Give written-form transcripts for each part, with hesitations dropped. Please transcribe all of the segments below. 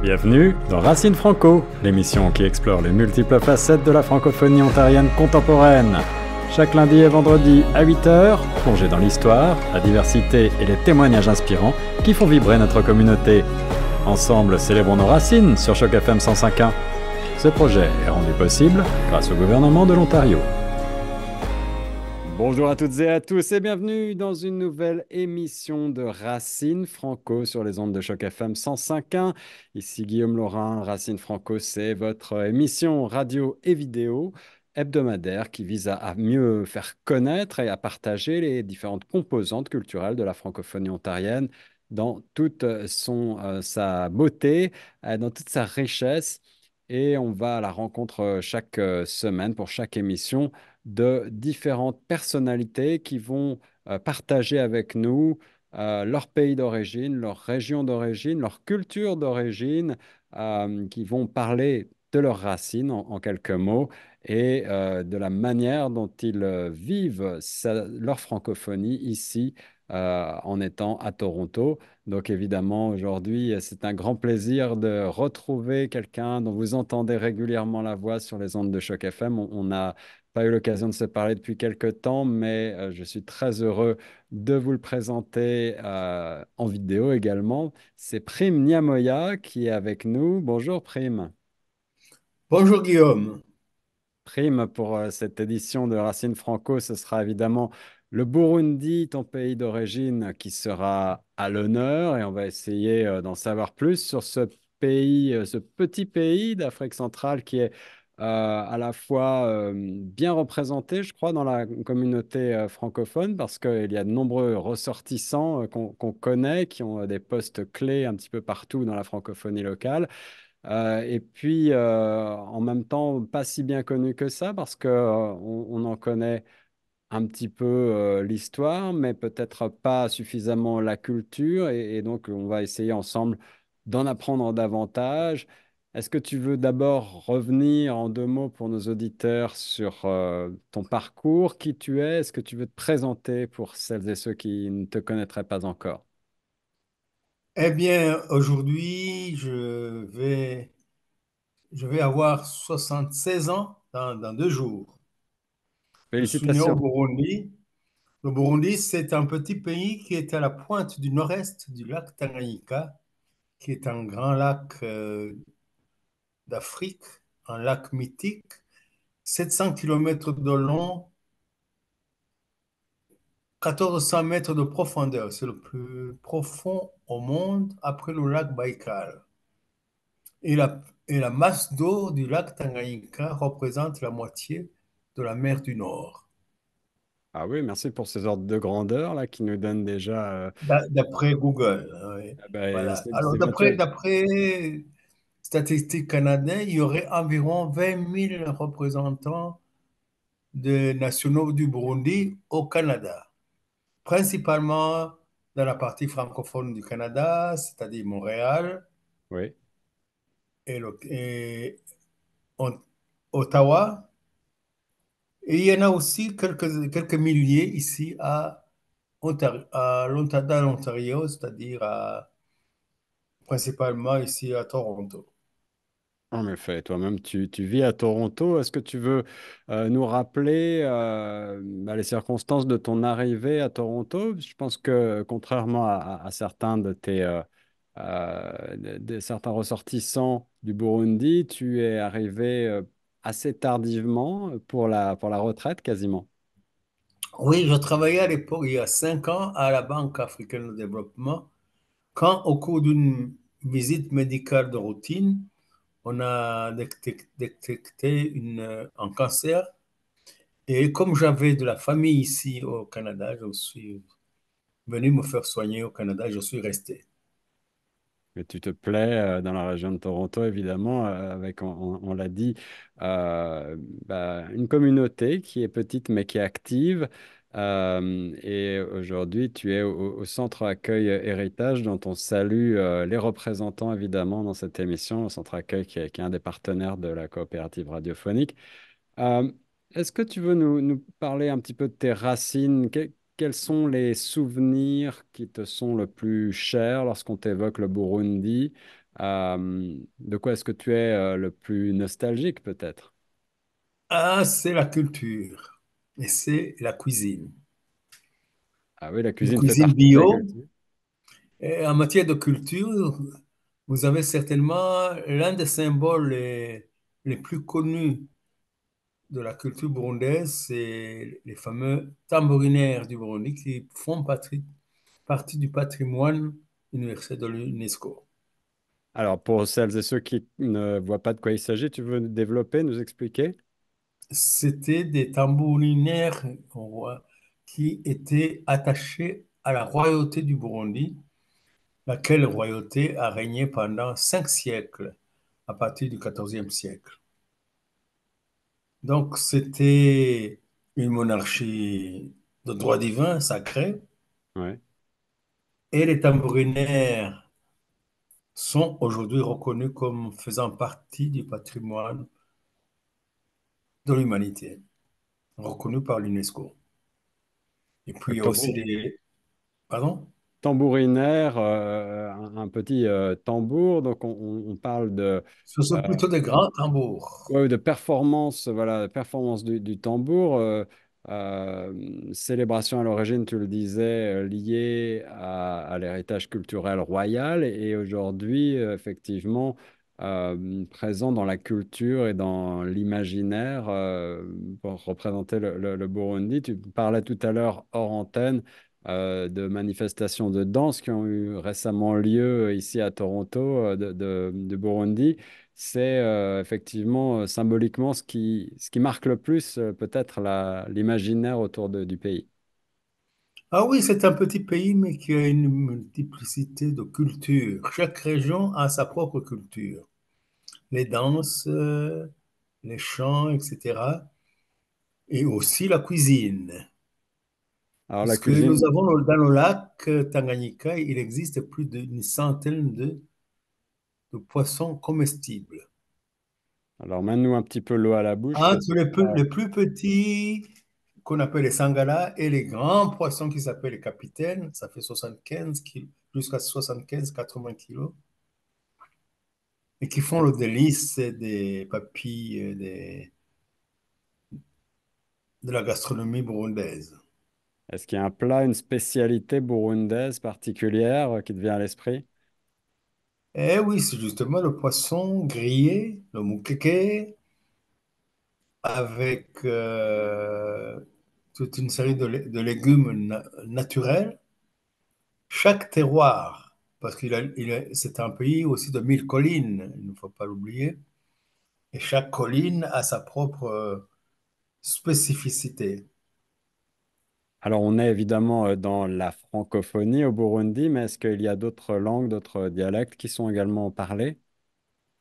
Bienvenue dans Racine Franco, l'émission qui explore les multiples facettes de la francophonie ontarienne contemporaine. Chaque lundi et vendredi à 8 heures, plongez dans l'histoire, la diversité et les témoignages inspirants qui font vibrer notre communauté. Ensemble, célébrons nos racines sur Choc FM 105.1. Ce projet est rendu possible grâce au gouvernement de l'Ontario. Bonjour à toutes et à tous et bienvenue dans une nouvelle émission de Racine Franco sur les ondes de Choc FM 105.1. Ici Guillaume Laurin. Racine Franco, c'est votre émission radio et vidéo hebdomadaire qui vise à mieux faire connaître et à partager les différentes composantes culturelles de la francophonie ontarienne dans toute sa beauté, dans toute sa richesse. Et on va à la rencontre chaque semaine pour chaque émission de différentes personnalités qui vont partager avec nous leur pays d'origine, leur région d'origine, leur culture d'origine, qui vont parler de leurs racines en quelques mots et de la manière dont ils vivent leur francophonie ici en étant à Toronto. Donc évidemment, aujourd'hui, c'est un grand plaisir de retrouver quelqu'un dont vous entendez régulièrement la voix sur les ondes de Choc FM. On a pas eu l'occasion de se parler depuis quelque temps, mais je suis très heureux de vous le présenter en vidéo également. C'est Prime Niamoya qui est avec nous. Bonjour Prime. Bonjour Guillaume. Prime pour cette édition de Racine Franco, ce sera évidemment le Burundi, ton pays d'origine, qui sera à l'honneur et on va essayer d'en savoir plus sur ce pays, ce petit pays d'Afrique centrale qui est à la fois bien représenté, je crois, dans la communauté francophone parce qu'il y a de nombreux ressortissants qu'on connaît, qui ont des postes clés un petit peu partout dans la francophonie locale. Et puis, en même temps, pas si bien connu que ça, parce que, on en connaît un petit peu l'histoire, mais peut-être pas suffisamment la culture. Et donc, on va essayer ensemble d'en apprendre davantage. Est-ce que tu veux d'abord revenir en deux mots pour nos auditeurs sur ton parcours, qui tu es? Est-ce que tu veux te présenter pour celles et ceux qui ne te connaîtraient pas encore? Eh bien, aujourd'hui, je vais avoir 76 ans dans 2 jours. Je suis né au Félicitations. Burundi. Le Burundi, c'est un petit pays qui est à la pointe du nord-est du lac Tanganyika, qui est un grand lac d'Afrique, un lac mythique, 700 kilomètres de long, 1400 mètres de profondeur. C'est le plus profond au monde après le lac Baïkal. Et la masse d'eau du lac Tanganyika représente la moitié de la mer du Nord. Ah oui, merci pour ces ordres de grandeur là qui nous donnent déjà. D'après Google. Oui. Ah ben, Voilà. Alors, c'est bien sûr. d'après Statistique Canada, il y aurait environ 20 000 représentants de nationaux du Burundi au Canada, principalement dans la partie francophone du Canada, c'est-à-dire Montréal Oui. et Ottawa. Et il y en a aussi quelques milliers ici dans l'Ontario, c'est-à-dire principalement ici à Toronto. En effet, toi-même, tu vis à Toronto. Est-ce que tu veux nous rappeler les circonstances de ton arrivée à Toronto? Je pense que contrairement à certains de certains ressortissants du Burundi, tu es arrivé assez tardivement pour la retraite quasiment. Oui, je travaillais à l'époque, il y a 5 ans, à la Banque africaine de développement, quand au cours d'une visite médicale de routine, on a détecté un cancer. Et comme j'avais de la famille ici au Canada, je suis venu me faire soigner au Canada, je suis resté. Et tu te plais dans la région de Toronto, évidemment, avec, on l'a dit, une communauté qui est petite mais qui est active. Et aujourd'hui, tu es au centre accueil Héritage, dont on salue les représentants, évidemment, dans cette émission, le centre accueil qui est un des partenaires de la coopérative radiophonique. Euh, Est-ce que tu veux nous parler un petit peu de tes racines? quels sont les souvenirs qui te sont le plus chers lorsqu'on t'évoque le Burundi? De quoi est-ce que tu es le plus nostalgique peut-être? Ah, c'est la culture et c'est la cuisine. Ah oui, la La cuisine fait cuisine partie de la bio. culture. Et en matière de culture, vous avez certainement l'un des symboles les plus connus de la culture burundaise, c'est les fameux tambourinaires du Burundi qui font partie du patrimoine universel de l'UNESCO. Alors, pour celles et ceux qui ne voient pas de quoi il s'agit, tu veux développer, nous expliquer? C'était des tambourinaires qui étaient attachés à la royauté du Burundi, laquelle royauté a régné pendant 5 siècles, à partir du XIVe siècle. Donc, c'était une monarchie de droit divin, sacré, Ouais. et les tambourinaires sont aujourd'hui reconnus comme faisant partie du patrimoine de l'humanité, reconnus par l'UNESCO. Et puis, il y a aussi les... Pardon? Tambourinaire, un petit tambour, donc on parle de, Ce sont euh, plutôt des grands tambours. ouais, de performance, voilà, performance du tambour. Célébration à l'origine, tu le disais, liée à l'héritage culturel royal et aujourd'hui, effectivement, présent dans la culture et dans l'imaginaire pour représenter le Burundi. Tu parlais tout à l'heure hors antenne de manifestations de danse qui ont eu récemment lieu ici à Toronto, de Burundi. C'est effectivement symboliquement ce qui marque le plus peut-être l'imaginaire autour du pays. Ah oui, c'est un petit pays, mais qui a une multiplicité de cultures. Chaque région a sa propre culture. Les danses, les chants, etc. Et aussi la cuisine. Alors la Puisque nous cuisine, avons dans le lac Tanganyika, il existe plus d'une centaine de poissons comestibles. alors mets-nous un petit peu l'eau à la bouche. Entre les plus petits, qu'on appelle les sangalas, et les grands poissons qui s'appellent les capitaines, ça fait 75 kilos, jusqu'à 75-80 kilos, et qui font le délice des papilles de la gastronomie burundaise. Est-ce qu'il y a un plat, une spécialité burundaise particulière qui te vient à l'esprit? Eh oui, c'est justement le poisson grillé, le mukeke, avec toute une série de légumes naturels. Chaque terroir, parce c'est un pays aussi de 1000 collines, il ne faut pas l'oublier, et chaque colline a sa propre spécificité. Alors on est évidemment dans la francophonie au Burundi, mais est-ce qu'il y a d'autres langues, d'autres dialectes qui sont également parlés?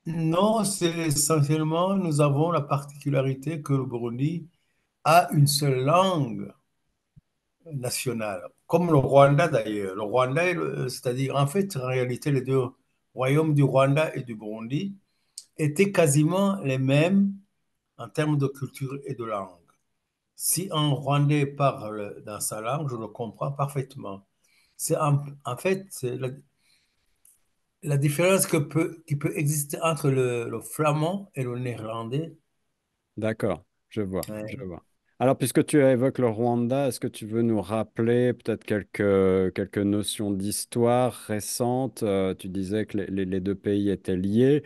Non, c'est essentiellement, nous avons la particularité que le Burundi a une seule langue nationale, comme le Rwanda d'ailleurs. Le Rwanda, c'est-à-dire en fait, en réalité, les deux royaumes du Rwanda et du Burundi étaient quasiment les mêmes en termes de culture et de langue. Si un Rwandais parle dans sa langue, je le comprends parfaitement. C'est en fait c'est la différence qui peut exister entre le flamand et le néerlandais. D'accord, je vois, je Ouais. vois. Alors, puisque tu évoques le Rwanda, est-ce que tu veux nous rappeler peut-être quelques notions d'histoire récentes? Tu disais que les deux pays étaient liés.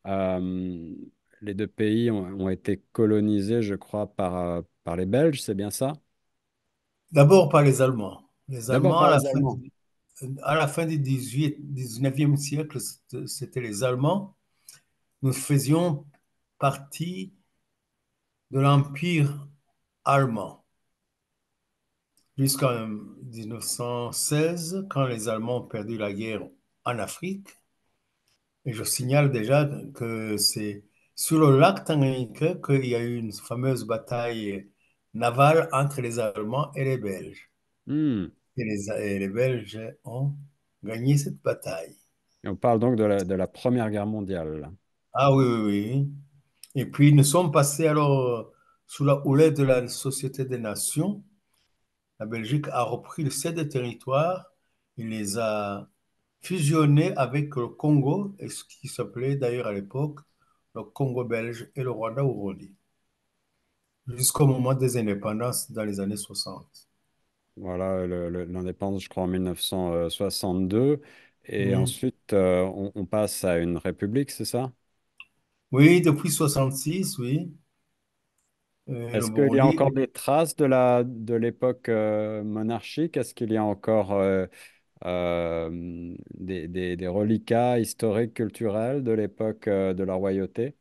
Euh, les deux pays ont été colonisés, je crois, par les Belges, c'est bien ça? D'abord par les Allemands. Les D'abord Allemands, par les Allemands. à la fin du 19e siècle, c'était les Allemands. Nous faisions partie de l'Empire allemand jusqu'en 1916, quand les Allemands ont perdu la guerre en Afrique. Et je signale déjà que c'est sur le lac Tanganyika qu'il y a eu une fameuse bataille navale entre les Allemands et les Belges. Hmm. Et les Belges ont gagné cette bataille. Et on parle donc de la Première Guerre mondiale, là. Ah oui, oui, oui. Et puis nous sommes passés alors sous la houlette de la Société des Nations la Belgique a repris ces deux territoires, il les a fusionnés avec le Congo, et ce qui s'appelait d'ailleurs à l'époque le Congo belge et le Rwanda-Urundi, jusqu'au moment des indépendances dans les années 60. Voilà, l'indépendance, je crois, en 1962. Et Mm. ensuite, on passe à une république, c'est ça? Oui, depuis 66, oui. Le Est-ce qu'il y a encore Burundi. des traces de l'époque monarchique? Est-ce qu'il y a encore des reliquats historiques, culturels de l'époque de la royauté?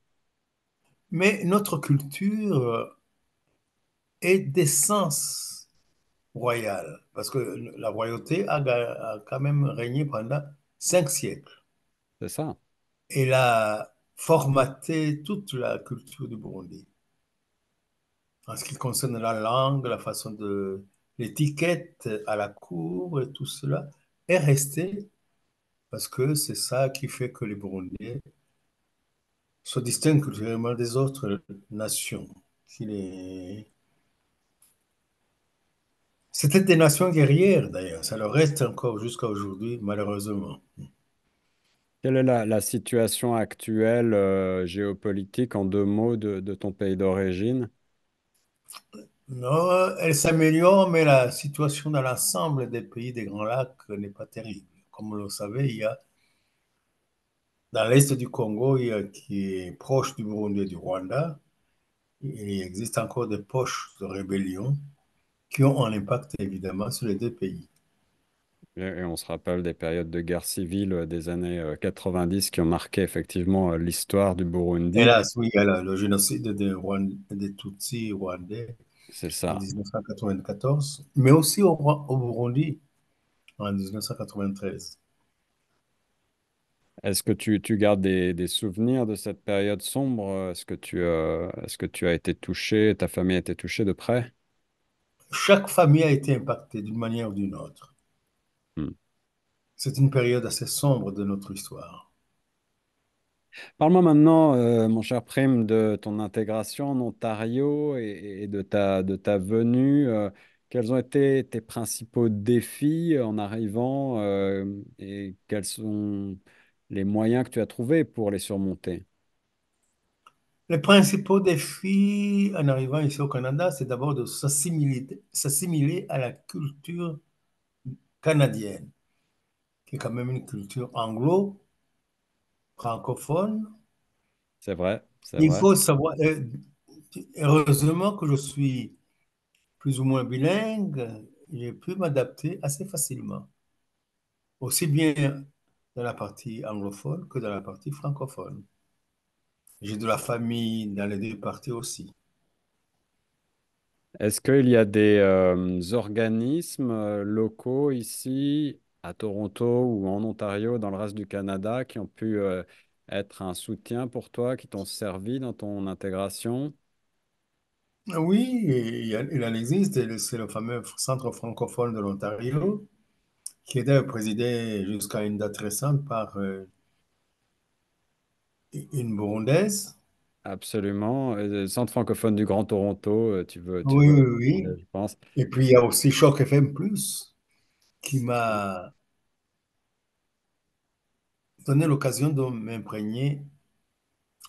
Mais notre culture est d'essence royale, parce que la royauté a quand même régné pendant 5 siècles. C'est ça. Elle a formaté toute la culture du Burundi. En ce qui concerne la langue, la façon de l'étiquette à la cour et tout cela est resté parce que c'est ça qui fait que les Burundais se distinguent culturellement des autres nations. C'était des nations guerrières d'ailleurs, ça le reste encore jusqu'à aujourd'hui, malheureusement. Quelle est la situation actuelle géopolitique en 2 mots de ton pays d'origine? Non, elle s'améliore, mais la situation dans l'ensemble des pays des Grands Lacs n'est pas terrible. Comme vous le savez, il y a dans l'est du Congo, qui est proche du Burundi et du Rwanda, il existe encore des poches de rébellion qui ont un impact évidemment sur les deux pays. Et on se rappelle des périodes de guerre civile des années 90 qui ont marqué effectivement l'histoire du Burundi. Hélas, oui, il y a le génocide des Tutsis rwandais C'est en ça. 1994, mais aussi au Burundi en 1993. Est-ce que tu gardes des souvenirs de cette période sombre? Est-ce que tu as été touché, ta famille a été touchée de près? Chaque famille a été impactée d'une manière ou d'une autre. Hmm. C'est une période assez sombre de notre histoire. Parle-moi maintenant, mon cher Prime, de ton intégration en Ontario et de ta venue. Quels ont été tes principaux défis en arrivant et quels sont les moyens que tu as trouvés pour les surmonter? Les principaux défis en arrivant ici au Canada, c'est d'abord de s'assimiler à la culture canadienne, qui est quand même une culture anglo-francophone. C'est vrai, c'est Il vrai. faut savoir, heureusement que je suis plus ou moins bilingue, j'ai pu m'adapter assez facilement, aussi bien dans la partie anglophone que dans la partie francophone. J'ai de la famille dans les deux parties aussi. Est-ce qu'il y a des organismes locaux ici à Toronto ou en Ontario, dans le reste du Canada, qui ont pu être un soutien pour toi, qui t'ont servi dans ton intégration? Oui, il en existe, et c'est le fameux Centre francophone de l'Ontario, qui était présidé jusqu'à une date récente par une Burundaise. Absolument. Centre francophone du Grand Toronto, tu Oui, veux, oui, oui. je pense. Et puis il y a aussi Choc FM Plus, qui C'est m'a donné l'occasion de m'imprégner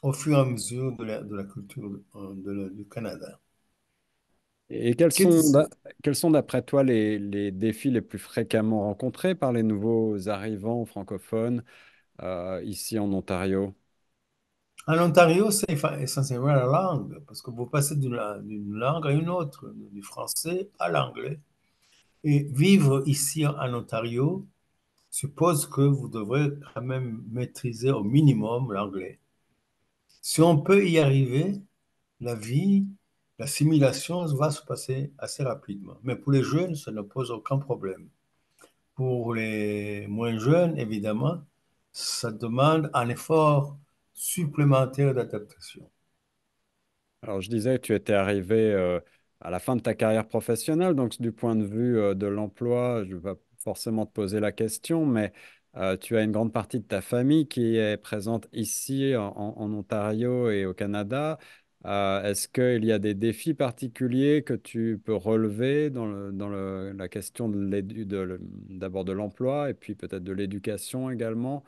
au fur et à mesure de la culture du Canada. Et Qu'est- quels sont d'après toi les défis les plus fréquemment rencontrés par les nouveaux arrivants francophones ici en Ontario? En Ontario, c'est essentiellement la langue, parce que vous passez d'une langue à une autre, du français à l'anglais. Et vivre ici en Ontario suppose que vous devrez quand même maîtriser au minimum l'anglais. Si on peut y arriver, la vie, l'assimilation va se passer assez rapidement. Mais pour les jeunes, ça ne pose aucun problème. Pour les moins jeunes, évidemment, ça demande un effort supplémentaire d'adaptation. Alors, je disais que tu étais arrivé à la fin de ta carrière professionnelle, donc du point de vue de l'emploi, je ne vais pas forcément te poser la question, mais tu as une grande partie de ta famille qui est présente ici en Ontario et au Canada. Est-ce qu'il y a des défis particuliers que tu peux relever la question d'abord de l'emploi et puis peut-être de l'éducation également,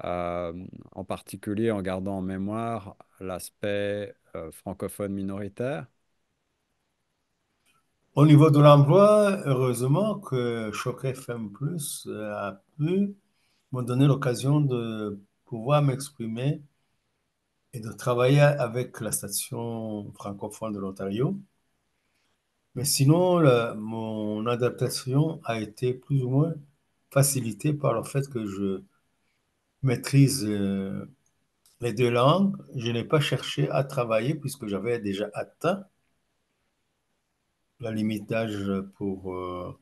euh, en particulier en gardant en mémoire l'aspect francophone minoritaire? Au niveau de l'emploi, heureusement que Choc FM Plus a pu me donner l'occasion de pouvoir m'exprimer et de travailler avec la station francophone de l'Ontario. Mais sinon, mon adaptation a été plus ou moins facilitée par le fait que je maîtrise les deux langues. Je n'ai pas cherché à travailler puisque j'avais déjà atteint la limite d'âge pour le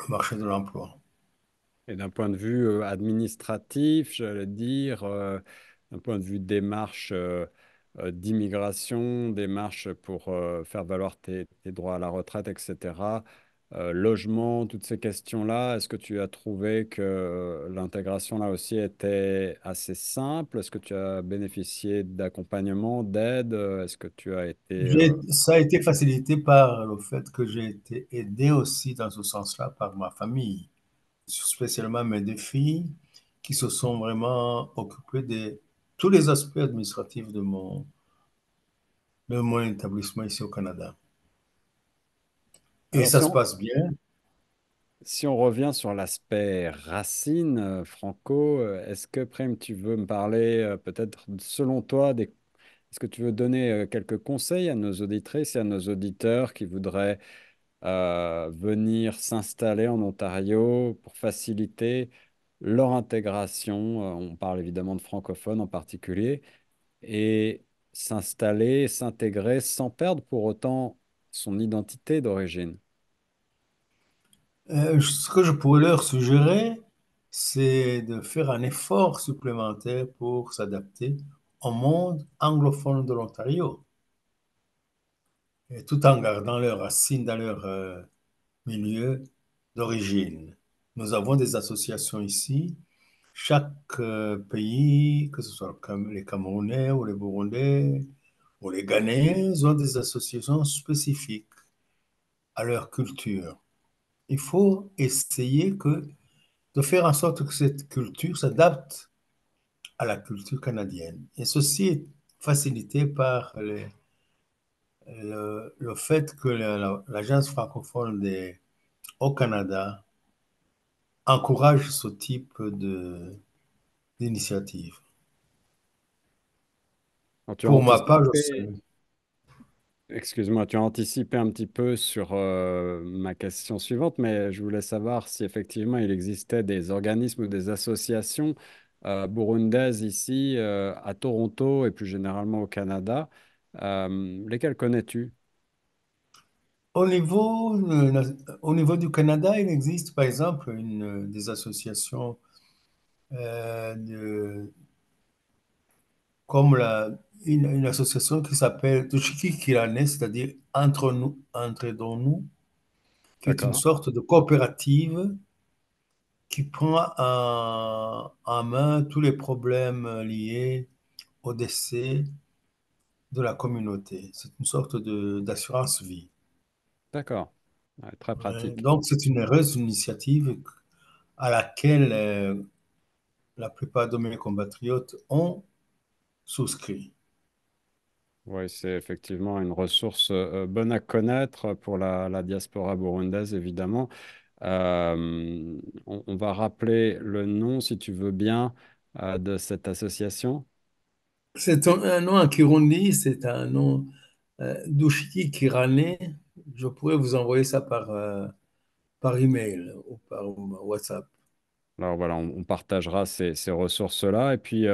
marché de l'emploi. Et d'un point de vue administratif, j'allais dire, d'un point de vue démarche d'immigration, démarche pour faire valoir tes droits à la retraite, etc., logement, toutes ces questions-là, est-ce que tu as trouvé que l'intégration là aussi était assez simple? Est-ce que tu as bénéficié d'accompagnement, d'aide? Est-ce que tu as été... Ça a été facilité par le fait que j'ai été aidé aussi dans ce sens-là par ma famille, spécialement mes deux filles qui se sont vraiment occupées de tous les aspects administratifs de mon établissement ici au Canada. Et Alors ça si se on, passe bien. si on revient sur l'aspect racine, Franco, est-ce que Prime, tu veux me parler peut-être selon toi est-ce que tu veux donner quelques conseils à nos auditrices et à nos auditeurs qui voudraient venir s'installer en Ontario pour faciliter leur intégration? On parle évidemment de francophones en particulier, et s'installer, s'intégrer sans perdre pour autant son identité d'origine. Ce que je pourrais leur suggérer, c'est de faire un effort supplémentaire pour s'adapter au monde anglophone de l'Ontario, et tout en gardant leurs racines dans leur milieu d'origine. Nous avons des associations ici. Chaque pays, que ce soit comme les Camerounais ou les Burundais ou les Ghanéens, ont des associations spécifiques à leur culture. Il faut essayer de faire en sorte que cette culture s'adapte à la culture canadienne. Et ceci est facilité par le fait que l'Agence francophone au Canada encourage ce type d'initiative. Alors, tu as Pour ma part, je anticipé, sais. excuse-moi, tu as anticipé un petit peu sur ma question suivante, mais je voulais savoir si effectivement il existait des organismes ou des associations burundaises ici à Toronto et plus généralement au Canada. Lesquelles connais-tu? Au niveau, au niveau du Canada, il existe par exemple des associations de, comme une association qui s'appelle Tushiki Kirane, c'est-à-dire Entre nous, Entraidons-nous, qui est une D'accord. sorte de coopérative qui prend en main tous les problèmes liés au décès de la communauté. C'est une sorte d'assurance vie. D'accord. Ouais, très pratique. Donc, c'est une heureuse initiative à laquelle la plupart de mes compatriotes ont souscrit. Oui, c'est effectivement une ressource bonne à connaître pour la diaspora burundaise, évidemment. On va rappeler le nom, si tu veux bien, de cette association. C'est un nom en Kirundi, c'est un nom d'Ushiki Kirane. Je pourrais vous envoyer ça par email ou par WhatsApp. Alors voilà, on partagera ces ressources-là. Et puis,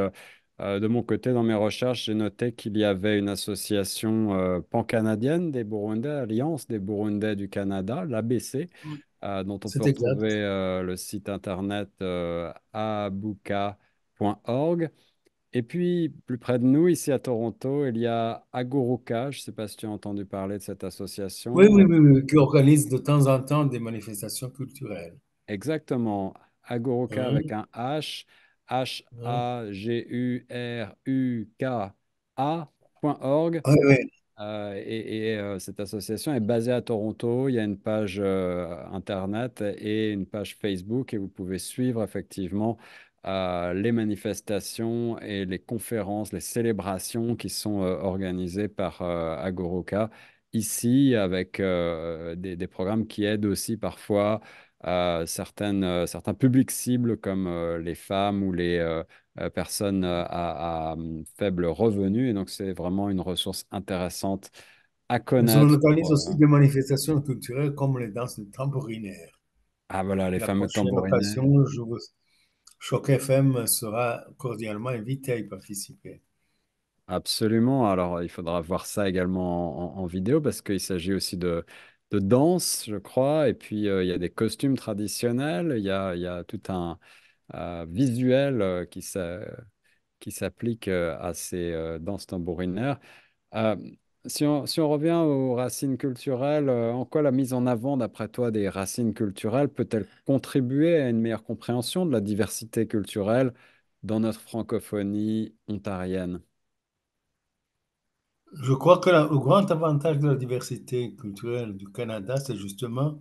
de mon côté, dans mes recherches, j'ai noté qu'il y avait une association pan-canadienne des Burundais, Alliance des Burundais du Canada, l'ABC, dont on peut C'est exact. retrouver le site internet abuka.org. Et puis, plus près de nous, ici à Toronto, il y a Aguruka. Je ne sais pas si tu as entendu parler de cette Oui, association. oui, oui, oui, qui organise de temps en temps des manifestations culturelles. Exactement. Aguruka avec Hein, un H, hein. Haguruka. Oui, oui. Cette association est basée à Toronto. Il y a une page Internet et une page Facebook et vous pouvez suivre effectivement les manifestations et les conférences, les célébrations qui sont organisées par Agoroka ici avec des programmes qui aident aussi parfois certains publics cibles comme les femmes ou les personnes à faible revenu. Et donc, c'est vraiment une ressource intéressante à Mais on connaître organise aussi des manifestations culturelles comme les danses tambourinaires. ah, voilà, les La fameux prochaine tambourinaires. occasion, Choc FM sera cordialement invité à y participer. Absolument. Alors, il faudra voir ça également en vidéo parce qu'il s'agit aussi de danse, je crois. Et puis, il y a des costumes traditionnels. Il y a tout un visuel qui s'applique à ces danses tambourinaires. Euh, si on revient aux racines culturelles, en quoi la mise en avant, d'après toi, des racines culturelles peut-elle contribuer à une meilleure compréhension de la diversité culturelle dans notre francophonie ontarienne? Je crois que le grand avantage de la diversité culturelle du Canada, c'est justement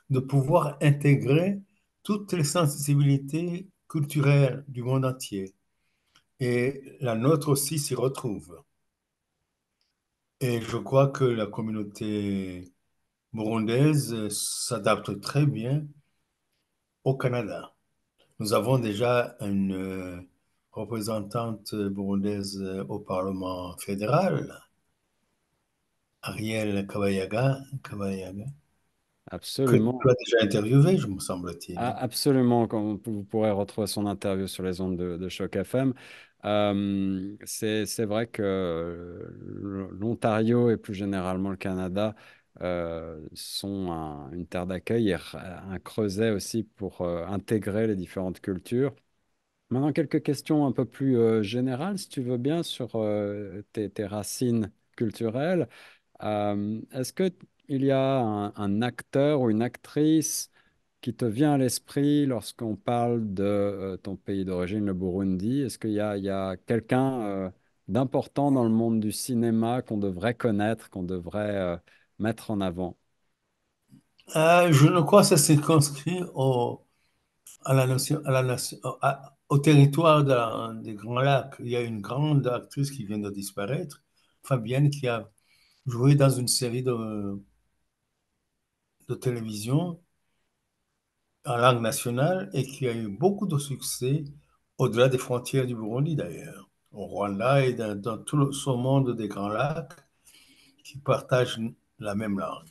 de pouvoir intégrer toutes les sensibilités culturelles du monde entier. Et la nôtre aussi s'y retrouve. Et je crois que la communauté burundaise s'adapte très bien au Canada. Nous avons déjà une représentante burundaise au Parlement fédéral, Ariel Kabayaga, que tu Absolument. as déjà interviewé, je me semble-t-il. Absolument, comme vous pourrez retrouver son interview sur les ondes de Choc FM. C'est vrai que l'Ontario et plus généralement le Canada sont une terre d'accueil et un creuset aussi pour intégrer les différentes cultures. Maintenant, quelques questions un peu plus générales, si tu veux bien, sur tes racines culturelles. Est-ce que il y a un acteur ou une actrice qui te vient à l'esprit lorsqu'on parle de ton pays d'origine, le Burundi? Est-ce qu'il y a quelqu'un d'important dans le monde du cinéma qu'on devrait connaître, qu'on devrait mettre en avant? Je ne crois que ça circonscrit à la nation, à la nation, au territoire des Grands Lacs. Il y a une grande actrice qui vient de disparaître, Fabienne, qui a joué dans une série de télévision en langue nationale et qui a eu beaucoup de succès au-delà des frontières du Burundi d'ailleurs, au Rwanda et dans tout ce monde des Grands Lacs qui partagent la même langue.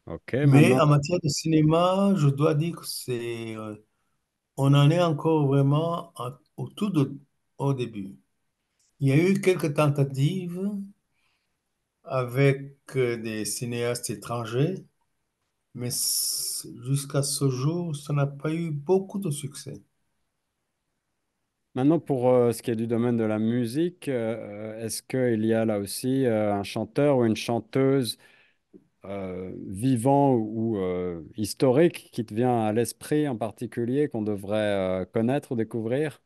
Ok, Mais maintenant. en matière de cinéma, je dois dire que on en est encore vraiment au début. Il y a eu quelques tentatives avec des cinéastes étrangers, mais jusqu'à ce jour, ça n'a pas eu beaucoup de succès. Maintenant, pour ce qui est du domaine de la musique, est-ce qu'il y a là aussi un chanteur ou une chanteuse vivant ou historique qui te vient à l'esprit en particulier qu'on devrait connaître ou découvrir?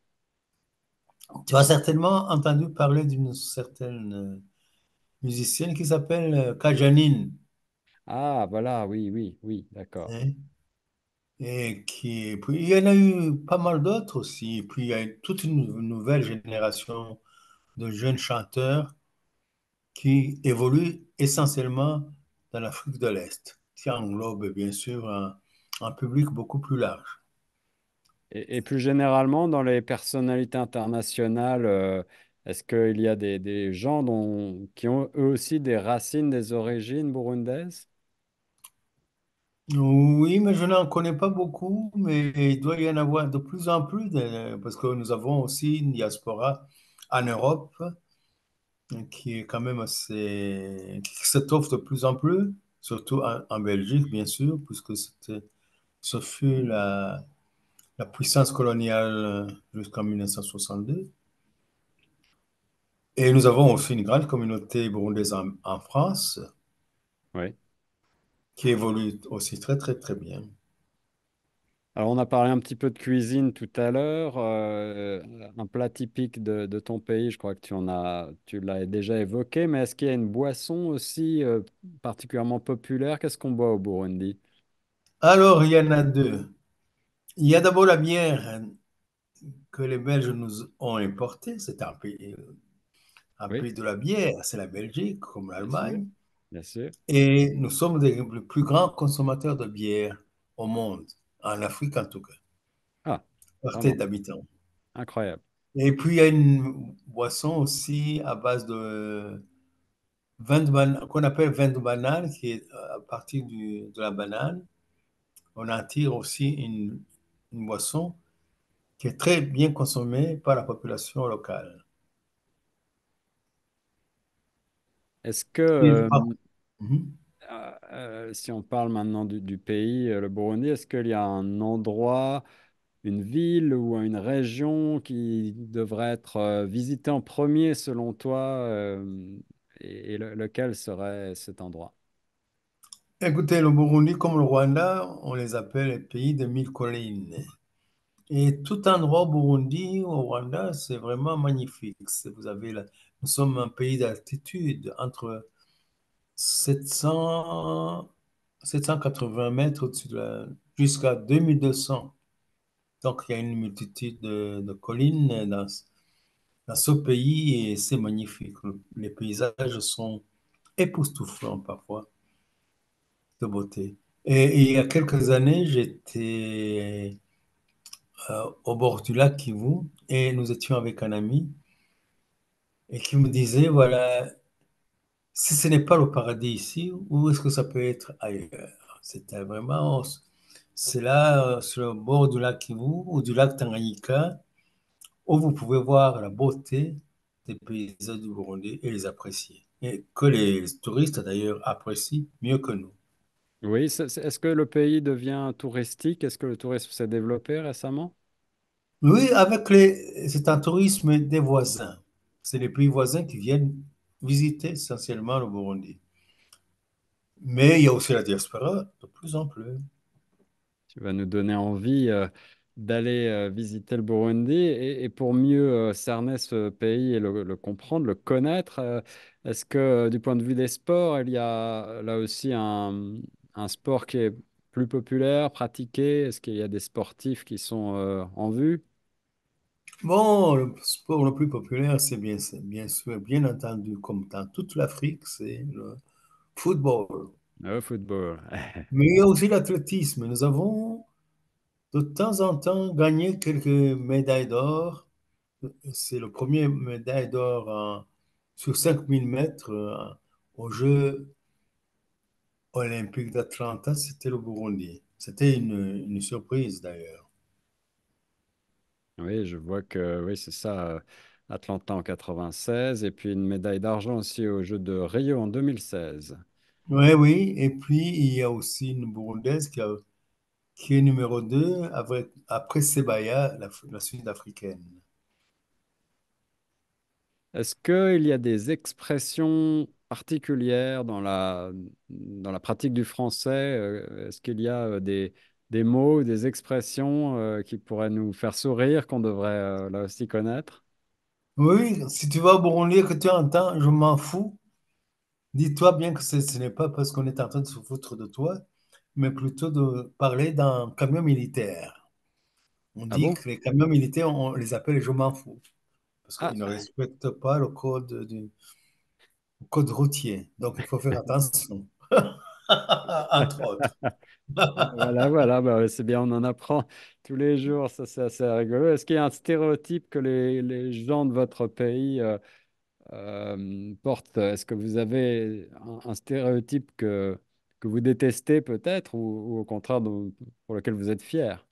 Tu as certainement entendu parler d'une certaine musicienne qui s'appelle Kajanine, Ah, voilà, oui, oui, oui, d'accord. hein, puis il y en a eu pas mal d'autres aussi. Et puis il y a toute une nouvelle génération de jeunes chanteurs qui évoluent essentiellement dans l'Afrique de l'Est, qui englobe bien sûr un public beaucoup plus large. Et plus généralement, dans les personnalités internationales, est-ce qu'il y a des gens qui ont eux aussi des racines, des origines burundaises? Oui, mais je n'en connais pas beaucoup, mais il doit y en avoir de plus en plus, parce que nous avons aussi une diaspora en Europe qui est quand même qui s'étoffe de plus en plus, surtout en Belgique, bien sûr, puisque ce fut la puissance coloniale jusqu'en 1962. Et nous avons aussi une grande communauté burundaise en France Oui. qui évolue aussi très, très, très bien. Alors, on a parlé un petit peu de cuisine tout à l'heure. Un plat typique de ton pays, je crois que tu l'as déjà évoqué, mais est-ce qu'il y a une boisson aussi particulièrement populaire? Qu'est-ce qu'on boit au Burundi? Alors, il y en a deux. Il y a d'abord la bière que les Belges nous ont importée. C'est un Oui, pays de la bière. C'est la Belgique, comme bien sûr, l'Allemagne. bien sûr. Et nous sommes les plus grands consommateurs de bière au monde, en Afrique en tout cas, Ah, par tête vraiment, d'habitant. incroyable. Et puis, il y a une boisson aussi à base de qu'on appelle vin de banane, qui est à partir de la banane. On en tire aussi une boisson qui est très bien consommée par la population locale. Est-ce que, Et Mhm. si on parle maintenant du pays, le Burundi, est-ce qu'il y a un endroit, une ville ou une région qui devrait être visitée en premier selon toi, et lequel serait cet endroit? Écoutez, le Burundi comme le Rwanda, on les appelle les pays de mille collines. Et tout endroit au Burundi, au Rwanda, c'est vraiment magnifique. Nous sommes un pays d'altitude entre 700, 780 mètres jusqu'à 2200. Donc, il y a une multitude de collines dans ce pays et c'est magnifique. Les paysages sont époustouflants parfois de beauté. Et il y a quelques années, j'étais au bord du lac Kivu et nous étions avec un ami et qui me disait, voilà, si ce n'est pas le paradis ici, où est-ce que ça peut être ailleurs? C'était vraiment, c'est là, sur le bord du lac Kivu ou du lac Tanganyika, où vous pouvez voir la beauté des paysages du Burundi et les apprécier. Et que les touristes, d'ailleurs, apprécient mieux que nous. Oui, est-ce que le pays devient touristique? Est-ce que le tourisme s'est développé récemment? Oui, c'est un tourisme des voisins. C'est les pays voisins qui viennent visiter essentiellement le Burundi. Mais il y a aussi la diaspora, de plus en plus. Tu vas nous donner envie d'aller visiter le Burundi et pour mieux cerner ce pays et le comprendre, le connaître, est-ce que du point de vue des sports, il y a là aussi un sport qui est plus populaire, pratiqué? Est-ce qu'il y a des sportifs qui sont en vue? Bon, le sport le plus populaire, c'est bien sûr, bien entendu, comme dans toute l'Afrique, c'est le football. Le football. Mais il y a aussi l'athlétisme. Nous avons de temps en temps gagné quelques médailles d'or. C'est le premier médaille d'or sur 5000 mètres aux Jeux olympiques d'Atlanta, c'était le Burundi. C'était une surprise d'ailleurs. Oui, je vois que oui, c'est ça, Atlanta en 96 et puis une médaille d'argent aussi aux Jeux de Rio en 2016. Oui, oui. Et puis, il y a aussi une Burundaise qui est numéro 2 après Sebaya, la Sud-Africaine. Est-ce qu'il y a des expressions particulières dans la pratique du français? Est-ce qu'il y a des mots, des expressions qui pourraient nous faire sourire, qu'on devrait là aussi connaître? Oui, si tu vas au Burundi et que tu entends, je m'en fous, dis-toi bien que ce n'est pas parce qu'on est en train de se foutre de toi, mais plutôt de parler d'un camion militaire. On Ah dit bon? que les camions militaires, on les appelle je m'en fous, parce Ah, qu'ils ne respectent pas le code routier. Donc, il faut faire attention, entre autres. voilà, voilà, bah ouais, c'est bien, on en apprend tous les jours, ça c'est assez rigolo. Est-ce qu'il y a un stéréotype que les gens de votre pays portent? Est-ce que vous avez un stéréotype que vous détestez peut-être ou au contraire pour lequel vous êtes fier?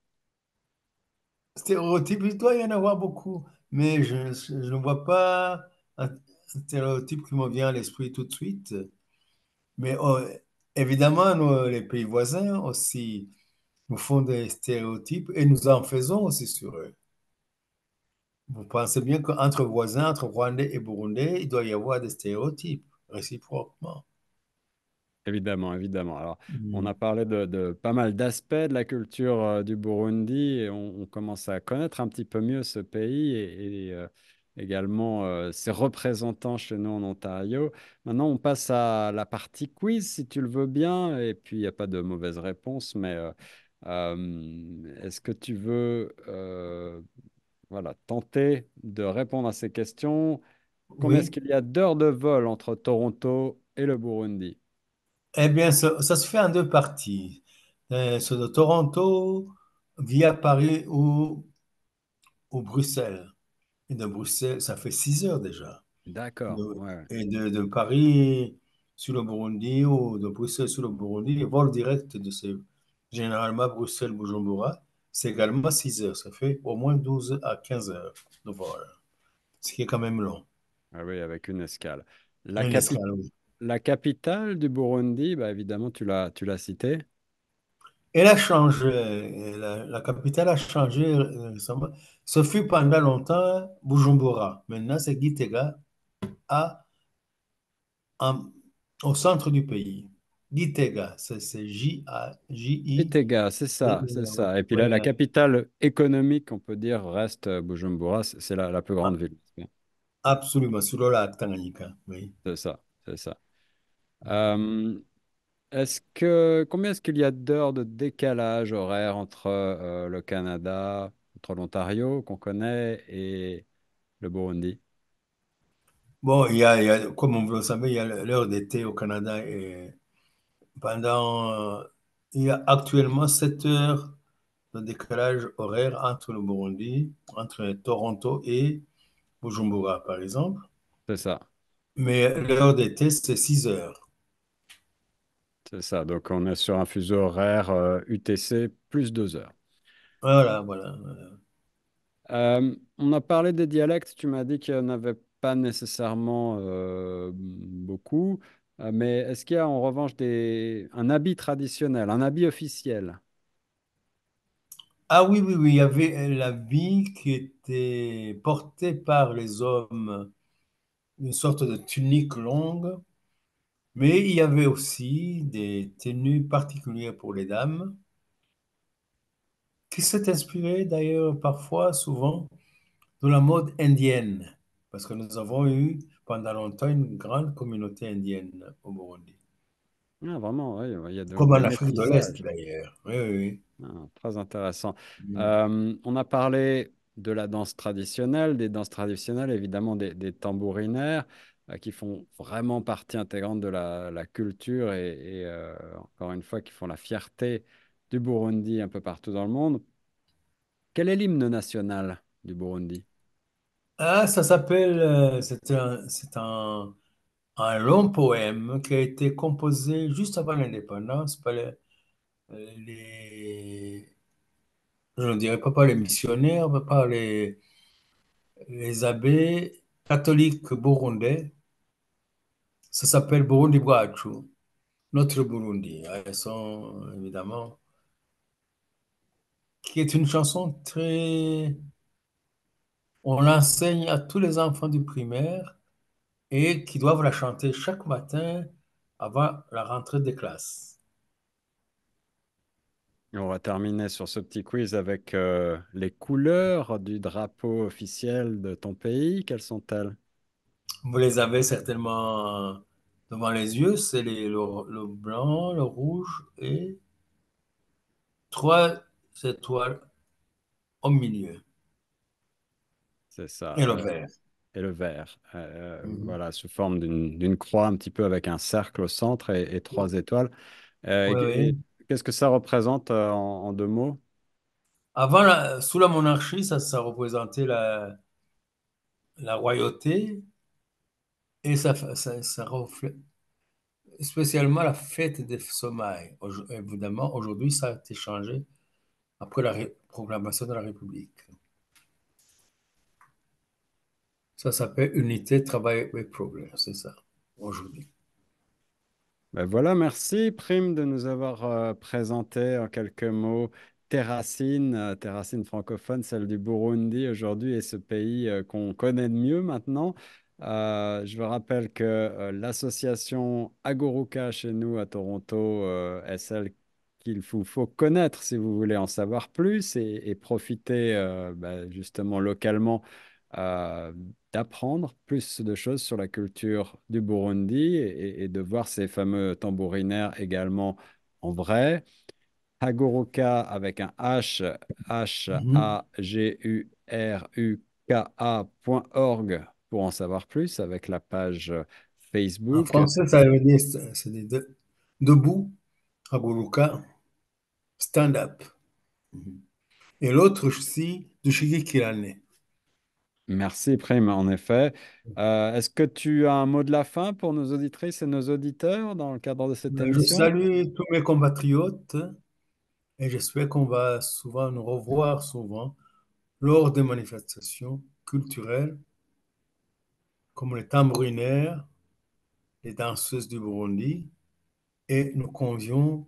Stéréotypes, il doit y en avoir beaucoup, mais je ne vois pas un stéréotype qui me vient à l'esprit tout de suite. Mais évidemment, les pays voisins aussi nous font des stéréotypes et nous en faisons aussi sur eux. Vous pensez bien qu'entre voisins, entre Rwandais et Burundais, il doit y avoir des stéréotypes réciproquement. Évidemment, évidemment. Alors, on Mm. a parlé de pas mal d'aspects de la culture du Burundi et on commence à connaître un petit peu mieux ce pays et également ses représentants chez nous en Ontario. Maintenant, on passe à la partie quiz, si tu le veux bien. Et puis, il n'y a pas de mauvaise réponse, mais est-ce que tu veux voilà, tenter de répondre à ces questions? Combien est-ce Oui. qu'il y a d'heures de vol entre Toronto et le Burundi? Eh bien, ça se fait en deux parties. C'est de Toronto via Paris ou Bruxelles. Et de Bruxelles, ça fait 6 heures déjà. D'accord, ouais. Et de Paris sur le Burundi ou de Bruxelles sur le Burundi, vol direct généralement Bruxelles-Bujumbura, c'est également 6 heures. Ça fait au moins 12 à 15 heures de vol, ce qui est quand même long. Ah oui, avec une escale. La Une capi- escale, oui. la capitale du Burundi, bah évidemment, tu l'as cité. Elle a changé, la capitale a changé récemment. Ce fut pendant longtemps Bujumbura. Maintenant, c'est Gitega à, en- au centre du pays. Gitega, c'est J-A-J-I. Gitega, c'est ça, c'est Oui, ça. Et puis là, la oui, capitale économique, on peut dire, reste Bujumbura. C'est la plus grande ah, ville. absolument, sur le lac Tanganyika. Oui. C'est ça, c'est ça. Euh, combien est-ce qu'il y a d'heures de décalage horaire entre le Canada, entre l'Ontario, qu'on connaît, et le Burundi? Bon, comme vous le savez, il y a l'heure d'été au Canada et pendant, il y a actuellement 7 heures de décalage horaire entre le Burundi, entre Toronto et Bujumbura, par exemple. C'est ça, Mais l'heure d'été, c'est 6 heures. c'est ça. Donc on est sur un fuseau horaire UTC plus 2 heures. Voilà, voilà, voilà. On a parlé des dialectes, tu m'as dit qu'il n'y en avait pas nécessairement beaucoup. Mais est-ce qu'il y a en revanche un habit traditionnel, un habit officiel? Ah oui, oui, oui, il y avait la vie qui était portée par les hommes, une sorte de tunique longue, mais il y avait aussi des tenues particulières pour les dames, qui s'est inspirée d'ailleurs parfois, souvent, de la mode indienne, parce que nous avons eu pendant longtemps une grande communauté indienne au Burundi, Ah, vraiment, oui, il y a donc comme des en Afrique de l'Est métissages. d'ailleurs. Oui, oui, Ah, très intéressant. oui. On a parlé de la danse traditionnelle, des danses traditionnelles, évidemment des tambourinaires qui font vraiment partie intégrante de la culture et encore une fois qui font la fierté du Burundi un peu partout dans le monde. Quel est l'hymne national du Burundi? Ah, ça s'appelle, un long poème qui a été composé juste avant l'indépendance par je ne dirais pas par les missionnaires, mais par les abbés catholiques burundais. Ça s'appelle Burundi Bwachu, notre Burundi. Elles sont évidemment, qui est une chanson très, on l'enseigne à tous les enfants du primaire et qui doivent la chanter chaque matin avant la rentrée des classes. Et on va terminer sur ce petit quiz avec les couleurs du drapeau officiel de ton pays. Quelles sont-elles? Vous les avez certainement devant les yeux, c'est le blanc, le rouge et trois étoiles au milieu C'est ça. et le vert. Et le vert. Mhm. Voilà, sous forme d'une croix un petit peu avec un cercle au centre et trois étoiles. Oui, Et oui. qu'est-ce que ça représente en deux mots? Avant, sous la monarchie, ça représentait la royauté et ça reflète spécialement la fête des semailles. Évidemment, aujourd'hui, ça a été changé après la proclamation de la République. Ça s'appelle Unité, Travail et Progrès, c'est ça, aujourd'hui. Ben voilà, merci Prime de nous avoir présenté en quelques mots tes racines francophones, celle du Burundi aujourd'hui et ce pays qu'on connaît de mieux maintenant. Je vous rappelle que l'association Agoruka chez nous à Toronto est celle qu'il faut connaître si vous voulez en savoir plus et profiter justement localement euh, d'apprendre plus de choses sur la culture du Burundi et de voir ces fameux tambourinaires également en vrai. Haguruka avec un H, Mhm. Haguruka.org pour en savoir plus avec la page En Facebook. français, ça veut dire c'est debout, Aguluka, stand up. Mhm. Et l'autre aussi, de Shigekirane. Merci Prime, en effet. Est-ce que tu as un mot de la fin pour nos auditrices et nos auditeurs dans le cadre de cette Je émission? salue tous mes compatriotes et j'espère qu'on va souvent nous revoir souvent lors des manifestations culturelles comme les tambourinaires, les danseuses du Burundi et nous convions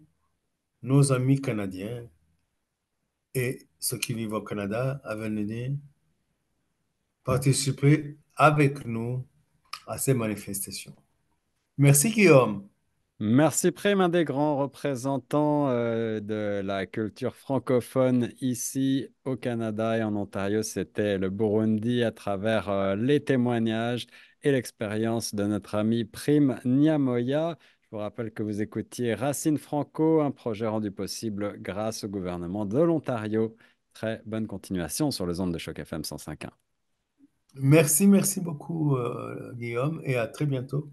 nos amis canadiens et ceux qui vivent au Canada à venir participer avec nous à ces manifestations. Merci Guillaume. Merci Prime, un des grands représentants de la culture francophone ici au Canada et en Ontario. C'était le Burundi à travers les témoignages et l'expérience de notre ami Prime Niamoya. Je vous rappelle que vous écoutiez Racine Franco, un projet rendu possible grâce au gouvernement de l'Ontario. Très bonne continuation sur les ondes de Choc FM 105.1. Merci beaucoup Guillaume et à très bientôt.